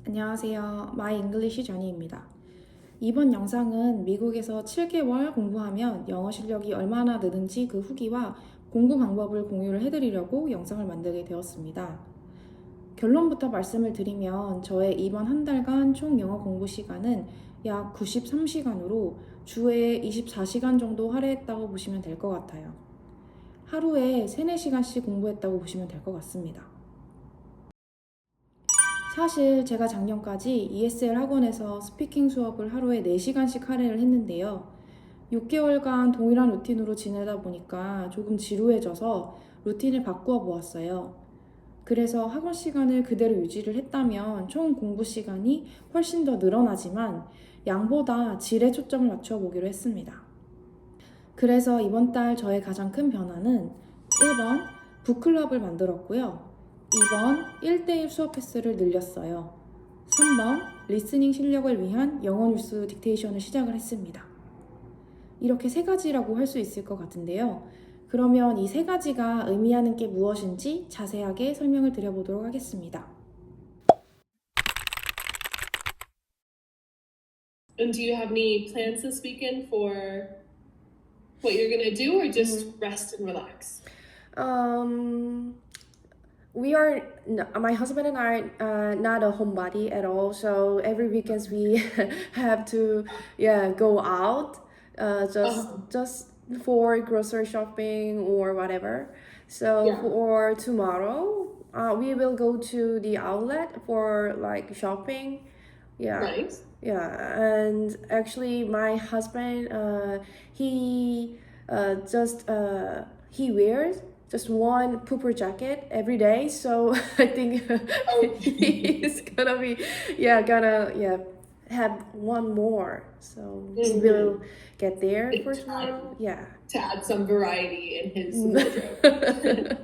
안녕하세요. 마이 잉글리시 전이입니다. 이번 영상은 미국에서 7개월 공부하면 영어 실력이 얼마나 느는지 그 후기와 공부 방법을 공유를 해드리려고 영상을 만들게 되었습니다. 결론부터 말씀을 드리면 저의 이번 한 달간 총 영어 공부 시간은 약 93시간으로 주에 24시간 정도 할애했다고 보시면 될 것 같아요. 하루에 3, 4시간씩 공부했다고 보시면 될 것 같습니다. 사실 제가 작년까지 ESL 학원에서 스피킹 수업을 하루에 4시간씩 할애를 했는데요. 6개월간 동일한 루틴으로 지내다 보니까 조금 지루해져서 루틴을 바꾸어 보았어요. 그래서 학원 시간을 그대로 유지를 했다면 총 공부 시간이 훨씬 더 늘어나지만 양보다 질에 초점을 맞춰 보기로 했습니다. 그래서 이번 달 저의 가장 큰 변화는 1번 북클럽을 만들었고요. 2번 1대1 수업 횟수를 늘렸어요. 3번 리스닝 실력을 위한 영어 뉴스 딕테이션을 시작을 했습니다. 이렇게 세 가지라고 할 수 있을 것 같은데요. 그러면 이 세 가지가 의미하는 게 무엇인지 자세하게 설명을 드려보도록 하겠습니다. And do you have any plans this weekend for what you're gonna do, or just rest and relax? We are, my husband and I are not a homebody at all. So every weekends we have to, go out, just for grocery shopping or whatever. So Yeah. for tomorrow, we will go to the outlet for like shopping. Yeah. Nice. Yeah, and actually, my husband, he wears just one pooper jacket every day, so I think he's gonna be, have one more. So we will get there for tomorrow. Yeah. To add some variety in his wardrobe.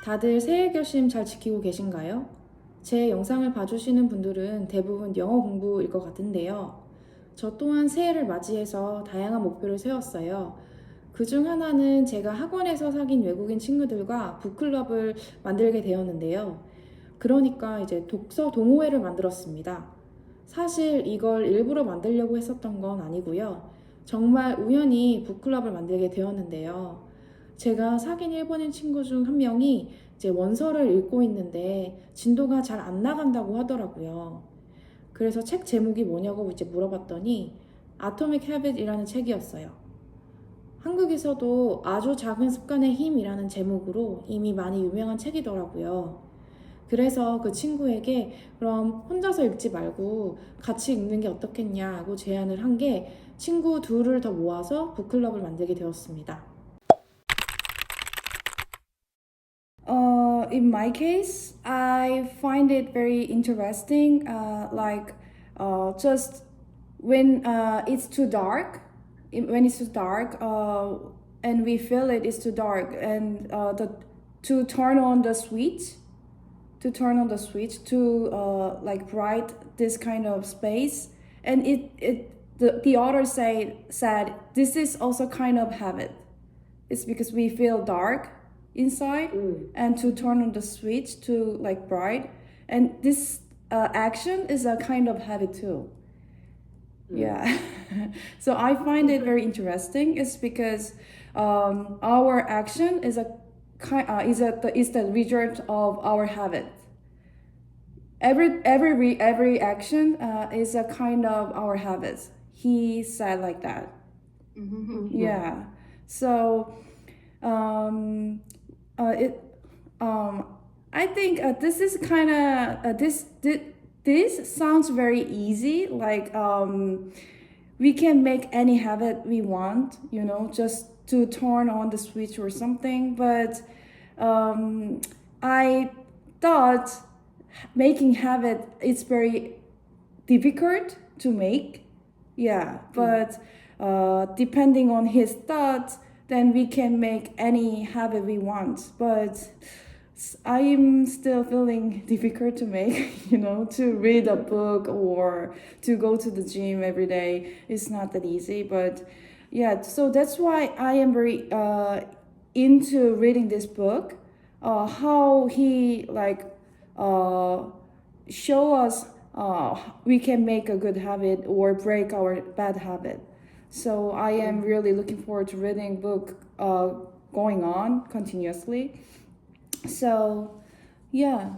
다들 새해 결심 잘 지키고 계신가요? 제 영상을 봐주시는 분들은 대부분 영어 공부일 것 같은데요. 저 또한 새해를 맞이해서 다양한 목표를 세웠어요. 그 중 하나는 제가 학원에서 사귄 외국인 친구들과 북클럽을 만들게 되었는데요. 그러니까 이제 독서 동호회를 만들었습니다. 사실 이걸 일부러 만들려고 했었던 건 아니고요. 정말 우연히 북클럽을 만들게 되었는데요. 제가 사귄 일본인 친구 중 한 명이 이제 원서를 읽고 있는데 진도가 잘 안 나간다고 하더라고요. 그래서 책 제목이 뭐냐고 이제 물어봤더니 아토믹 헤빗이라는 책이었어요. 한국에서도 아주 작은 습관의 힘이라는 제목으로 이미 많이 유명한 책이더라고요. 그래서 그 친구에게 그럼 혼자서 읽지 말고 같이 읽는 게 어떻겠냐고 제안을 한 게 친구 둘을 더 모아서 북클럽을 만들게 되었습니다. In my case, I find it very interesting. Just when it's too dark, and we feel it's too dark, and to turn on the switch, to like bright this kind of space, and the author said this is also kind of habit. It's because we feel dark inside and to turn on the switch to like bright, and this action is a kind of habit too. Yeah. So I find it very interesting. It's because our action is the result of our habit. Every action is a kind of our habits. He said like that. Yeah. So I think this is kind of this sounds very easy. Like we can make any habit we want, just to turn on the switch or something. But I thought making habit is very difficult to make. Yeah, but depending on his thoughts, then we can make any habit we want. But I'm still feeling difficult to make, to read a book or to go to the gym every day. It's not that easy, but yeah, so that's why I am very into reading this book. How he like show us we can make a good habit or break our bad habit. So I am really looking forward to reading book going on continuously. So yeah.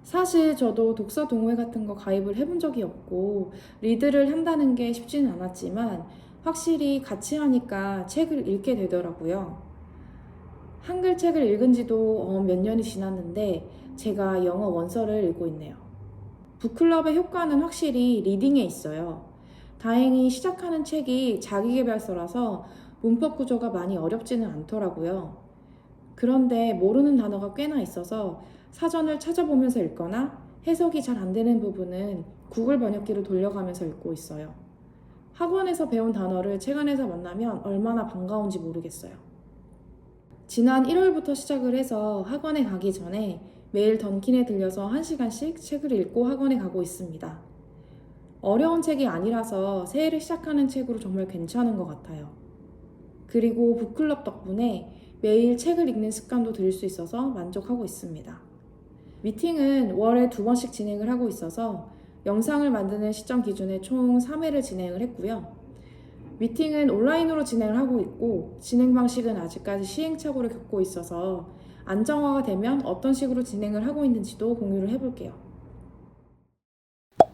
사실 저도 독서 동호회 같은 거 가입을 해본 적이 없고 리드를 한다는 게 쉽지는 않았지만 확실히 같이 하니까 책을 읽게 되더라고요. 한글 책을 읽은 지도 몇 년이 지났는데 제가 영어 원서를 읽고 있네요. 북클럽의 효과는 확실히 리딩에 있어요. 다행히 시작하는 책이 자기계발서라서 문법 구조가 많이 어렵지는 않더라고요. 그런데 모르는 단어가 꽤나 있어서 사전을 찾아보면서 읽거나 해석이 잘 안 되는 부분은 구글 번역기를 돌려가면서 읽고 있어요. 학원에서 배운 단어를 책 안에서 만나면 얼마나 반가운지 모르겠어요. 지난 1월부터 시작을 해서 학원에 가기 전에 매일 던킨에 들려서 1시간씩 책을 읽고 학원에 가고 있습니다. 어려운 책이 아니라서 새해를 시작하는 책으로 정말 괜찮은 것 같아요. 그리고 북클럽 덕분에 매일 책을 읽는 습관도 들일 수 있어서 만족하고 있습니다. 미팅은 월에 2번씩 진행을 하고 있어서 영상을 만드는 시점 기준에 총 3회를 진행을 했고요. 미팅은 온라인으로 진행을 하고 있고 진행 방식은 아직까지 시행착오를 겪고 있어서 안정화가 되면 어떤 식으로 진행을 하고 있는지도 공유를 해볼게요.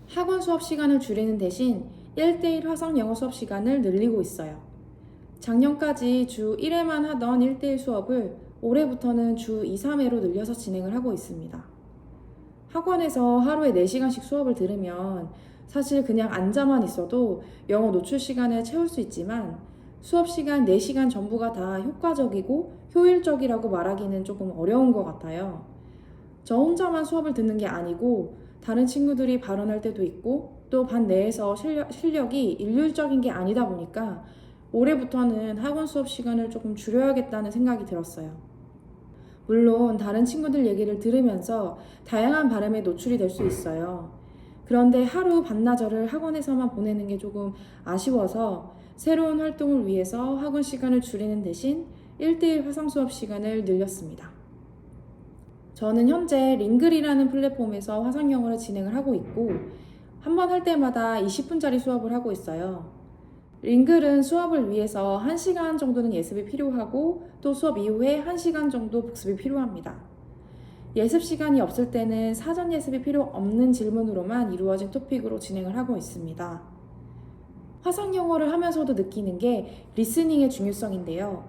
학원 수업 시간을 줄이는 대신 1대1 화상 영어 수업 시간을 늘리고 있어요. 작년까지 주 1회만 하던 1대1 수업을 올해부터는 주 2, 3회로 늘려서 진행을 하고 있습니다. 학원에서 하루에 4시간씩 수업을 들으면 사실 그냥 앉아만 있어도 영어 노출 시간을 채울 수 있지만 수업 시간 4시간 전부가 다 효과적이고 효율적이라고 말하기는 조금 어려운 것 같아요. 저 혼자만 수업을 듣는 게 아니고 다른 친구들이 발언할 때도 있고 또 반 내에서 실력이 일률적인 게 아니다 보니까 올해부터는 학원 수업 시간을 조금 줄여야겠다는 생각이 들었어요. 물론 다른 친구들 얘기를 들으면서 다양한 발음에 노출이 될 수 있어요. 그런데 하루 반나절을 학원에서만 보내는 게 조금 아쉬워서 새로운 활동을 위해서 학원 시간을 줄이는 대신 1대1 화상 수업 시간을 늘렸습니다. 저는 현재 링글이라는 플랫폼에서 화상 영어를 진행을 하고 있고 한 번 할 때마다 20분짜리 수업을 하고 있어요. 링글은 수업을 위해서 1시간 정도는 예습이 필요하고 또 수업 이후에 1시간 정도 복습이 필요합니다. 예습 시간이 없을 때는 사전 예습이 필요 없는 질문으로만 이루어진 토픽으로 진행을 하고 있습니다. 화상 영어를 하면서도 느끼는 게 리스닝의 중요성인데요.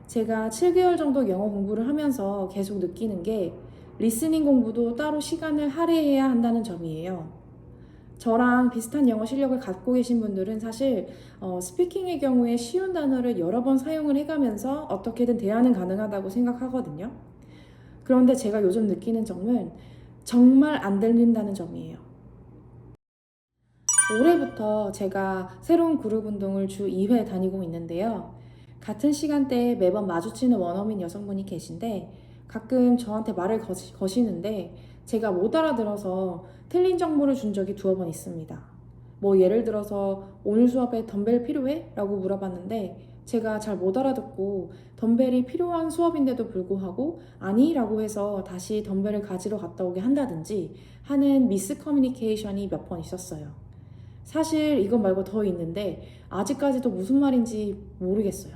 제가 7개월 정도 영어 공부를 하면서 계속 느끼는 게 리스닝 공부도 따로 시간을 할애해야 한다는 점이에요. 저랑 비슷한 영어 실력을 갖고 계신 분들은 사실 스피킹의 경우에 쉬운 단어를 여러 번 사용을 해가면서 어떻게든 대화는 가능하다고 생각하거든요. 그런데 제가 요즘 느끼는 점은 정말 안 들린다는 점이에요. 올해부터 제가 새로운 그룹 운동을 주 2회 다니고 있는데요. 같은 시간대에 매번 마주치는 원어민 여성분이 계신데 가끔 저한테 말을 거시는데 제가 못 알아들어서 틀린 정보를 준 적이 2번 있습니다. 뭐 예를 들어서 오늘 수업에 덤벨 필요해? 라고 물어봤는데 제가 잘 못 알아듣고 덤벨이 필요한 수업인데도 불구하고 아니? 라고 해서 다시 덤벨을 가지러 갔다 오게 한다든지 하는 미스 커뮤니케이션이 몇 번 있었어요. 사실 이것 말고 더 있는데 아직까지도 무슨 말인지 모르겠어요.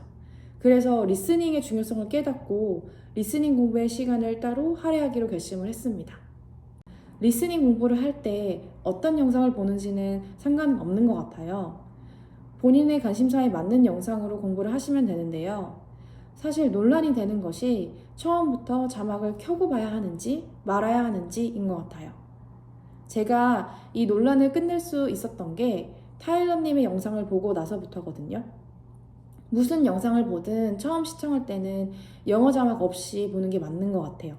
그래서 리스닝의 중요성을 깨닫고 리스닝 공부의 시간을 따로 할애하기로 결심을 했습니다. 리스닝 공부를 할 때 어떤 영상을 보는지는 상관은 없는 것 같아요. 본인의 관심사에 맞는 영상으로 공부를 하시면 되는데요. 사실 논란이 되는 것이 처음부터 자막을 켜고 봐야 하는지 말아야 하는지인 것 같아요. 제가 이 논란을 끝낼 수 있었던 게 타일러님의 영상을 보고 나서부터거든요. 무슨 영상을 보든 처음 시청할 때는 영어 자막 없이 보는 게 맞는 것 같아요.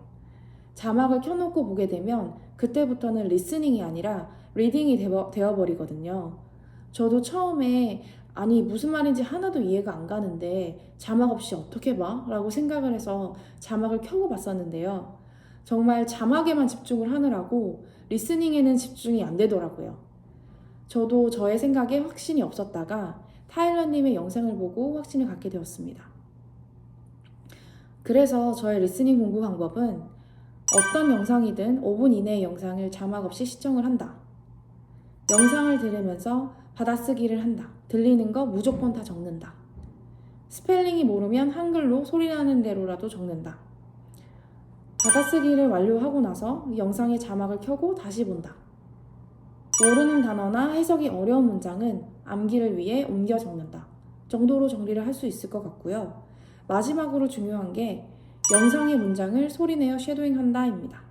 자막을 켜놓고 보게 되면 그때부터는 리스닝이 아니라 리딩이 되어버리거든요. 저도 처음에 아니 무슨 말인지 하나도 이해가 안 가는데 자막 없이 어떻게 봐? 라고 생각을 해서 자막을 켜고 봤었는데요. 정말 자막에만 집중을 하느라고 리스닝에는 집중이 안 되더라고요. 저도 저의 생각에 확신이 없었다가 타일러님의 영상을 보고 확신을 갖게 되었습니다. 그래서 저의 리스닝 공부 방법은 어떤 영상이든 5분 이내의 영상을 자막 없이 시청을 한다. 영상을 들으면서 받아쓰기를 한다. 들리는 거 무조건 다 적는다. 스펠링이 모르면 한글로 소리나는 대로라도 적는다. 받아쓰기를 완료하고 나서 영상의 자막을 켜고 다시 본다. 모르는 단어나 해석이 어려운 문장은 암기를 위해 옮겨 적는다. 정도로 정리를 할 수 있을 것 같고요. 마지막으로 중요한 게 영상의 문장을 소리내어 쉐도잉한다입니다.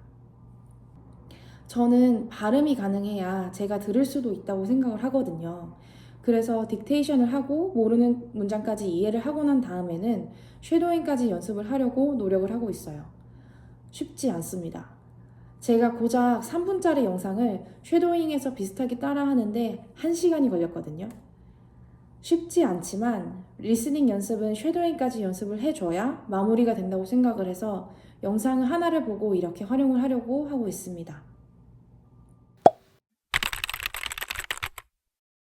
저는 발음이 가능해야 제가 들을 수도 있다고 생각을 하거든요. 그래서 딕테이션을 하고 모르는 문장까지 이해를 하고 난 다음에는 쉐도잉까지 연습을 하려고 노력을 하고 있어요. 쉽지 않습니다. 제가 고작 3분짜리 영상을 쉐도잉에서 비슷하게 따라하는데 1시간이 걸렸거든요. 쉽지 않지만 리스닝 연습은 쉐도잉까지 연습을 해줘야 마무리가 된다고 생각을 해서 영상 하나를 보고 이렇게 활용을 하려고 하고 있습니다.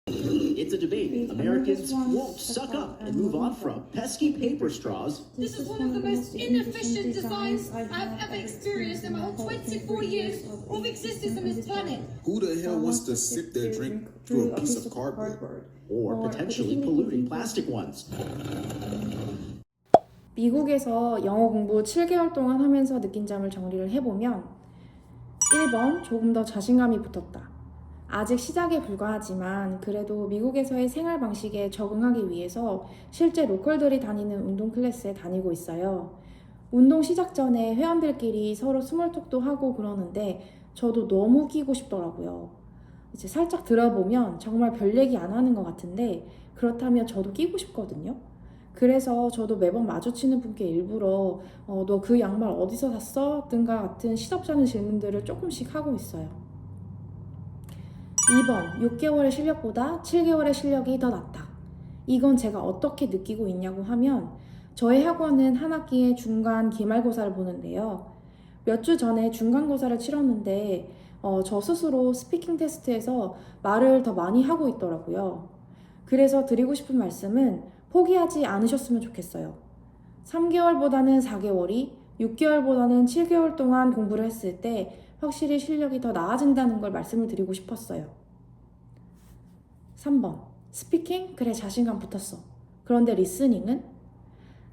It's a debate. Americans won't suck up and move on from pesky paper straws. This is one of the most inefficient designs I've ever experienced in my whole 24 years of existence on this planet. Who the hell wants to sip their drink through a piece of cardboard? Or potentially polluting plastic ones. 미국에서 영어 공부 7개월 동안 하면서 느낀 점을 정리를 해보면 1번, 조금 더 자신감이 붙었다. 아직 시작에 불과하지만 그래도 미국에서의 생활 방식에 적응하기 위해서 실제 로컬들이 다니는 운동 클래스에 다니고 있어요. 운동 시작 전에 회원들끼리 서로 스몰톡도 하고 그러는데 저도 너무 끼고 싶더라고요. 이제 살짝 들어보면 정말 별 얘기 안 하는 것 같은데 그렇다면 저도 끼고 싶거든요. 그래서 저도 매번 마주치는 분께 일부러 너 그 양말 어디서 샀어? 등과 같은 시덥잖은 질문들을 조금씩 하고 있어요. 2번, 6개월의 실력보다 7개월의 실력이 더 낫다. 이건 제가 어떻게 느끼고 있냐고 하면 저의 학원은 한 학기에 중간 기말고사를 보는데요. 몇 주 전에 중간고사를 치렀는데 저 스스로 스피킹 테스트에서 말을 더 많이 하고 있더라고요. 그래서 드리고 싶은 말씀은 포기하지 않으셨으면 좋겠어요. 3개월보다는 4개월이, 6개월보다는 7개월 동안 공부를 했을 때 확실히 실력이 더 나아진다는 걸 말씀을 드리고 싶었어요. 3번, 스피킹? 그래, 자신감 붙었어. 그런데 리스닝은?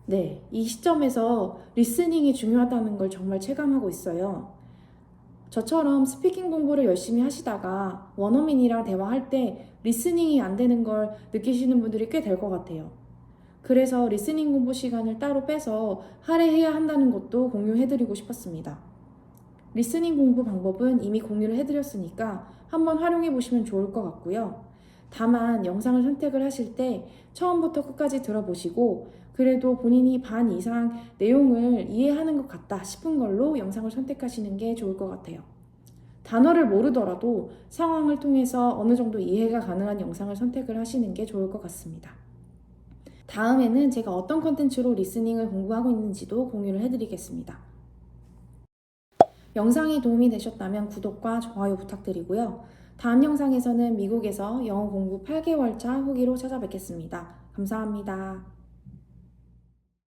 네, 이 시점에서 리스닝이 중요하다는 걸 정말 체감하고 있어요. 저처럼 스피킹 공부를 열심히 하시다가 원어민이랑 대화할 때 리스닝이 안 되는 걸 느끼시는 분들이 꽤 될 것 같아요. 그래서 리스닝 공부 시간을 따로 빼서 할애해야 한다는 것도 공유해드리고 싶었습니다. 리스닝 공부 방법은 이미 공유를 해드렸으니까 한번 활용해 보시면 좋을 것 같고요. 다만 영상을 선택을 하실 때 처음부터 끝까지 들어보시고 그래도 본인이 반 이상 내용을 이해하는 것 같다 싶은 걸로 영상을 선택하시는 게 좋을 것 같아요. 단어를 모르더라도 상황을 통해서 어느 정도 이해가 가능한 영상을 선택을 하시는 게 좋을 것 같습니다. 다음에는 제가 어떤 컨텐츠로 리스닝을 공부하고 있는지도 공유를 해드리겠습니다. 영상이 도움이 되셨다면 구독과 좋아요 부탁드리고요. 다음 영상에서는 미국에서 영어 공부 8개월 차 후기로 찾아뵙겠습니다. 감사합니다.